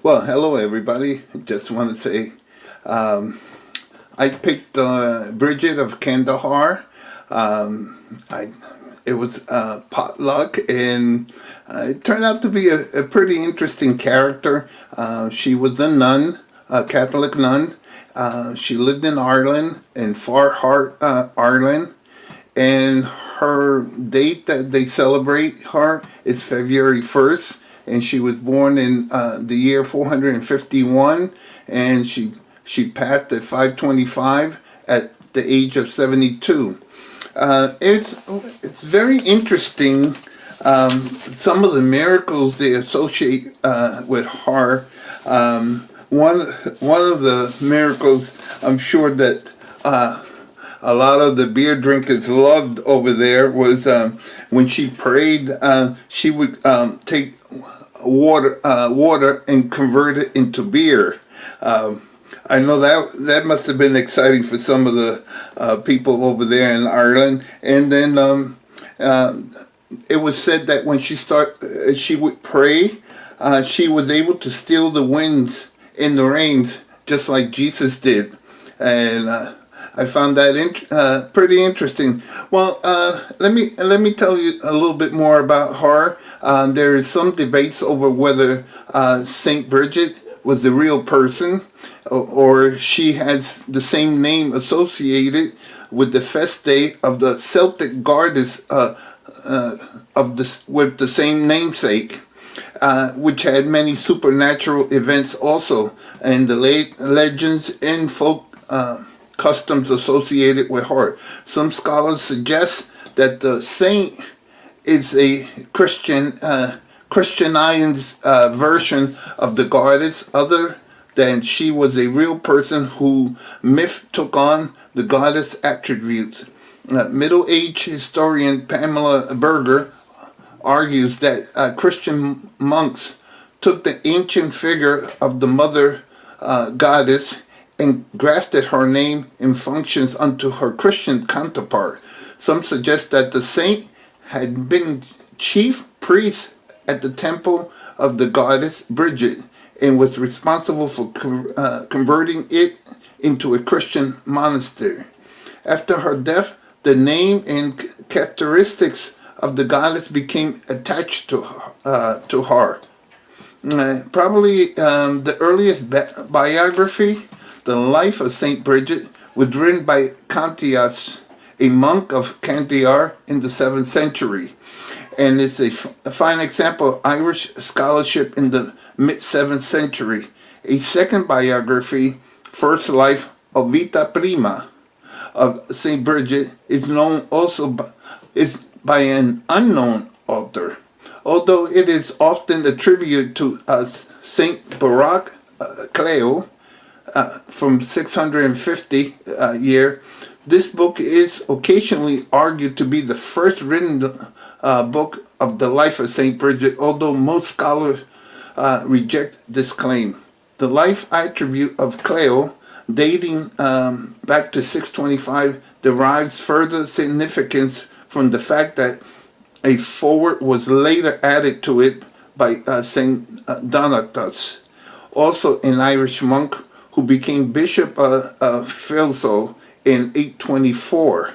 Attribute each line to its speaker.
Speaker 1: Well, hello everybody. Just want to say I picked Bridget of Kandahar. I It was potluck, and it turned out to be a pretty interesting character. She was a nun, a Catholic nun. She lived in Ireland, in Far Heart, Ireland, and her date that they celebrate her is February 1st, and she was born in the year 451, and she passed at 525 at the age of 72. It's very interesting. Some of the miracles they associate with her. One of the miracles I'm sure that a lot of the beer drinkers loved over there was when she prayed. She would take water and convert it into beer. I know that must have been exciting for some of the people over there in Ireland. And then it was said that when she would pray, she was able to still the winds and the rains just like Jesus did. And I found that pretty interesting. Well, let me tell you a little bit more about her. There is some debates over whether Saint Bridget was the real person, or she has the same name associated with the fest day of the Celtic goddess with the same namesake, which had many supernatural events also, and the legends and folk customs associated with her. Some scholars suggest that the saint is a Christianized version of the goddess, other than she was a real person who myth took on the goddess attributes. Middle-aged historian Pamela Berger argues that Christian monks took the ancient figure of the mother goddess and grafted her name and functions onto her Christian counterpart. Some suggest that the saint had been chief priest at the temple of the goddess Bridget and was responsible for converting it into a Christian monastery. After her death, the name and characteristics of the goddess became attached to her. Probably the earliest biography, The Life of Saint Bridget, was written by Cantius, a monk of Cantiar in the 7th century, and it's a fine example of Irish scholarship in the mid-7th century. A second biography, First Life of Vita Prima of Saint Bridget, is known also by an unknown author, although it is often attributed to Saint Barak Cleo from 650 year. This book is occasionally argued to be the first written book of the life of Saint Bridget, although most scholars reject this claim. The life attribute of Cleo, dating back to 625, derives further significance from the fact that a foreword was later added to it by Saint Donatus, also an Irish monk who became Bishop of Filso in 824.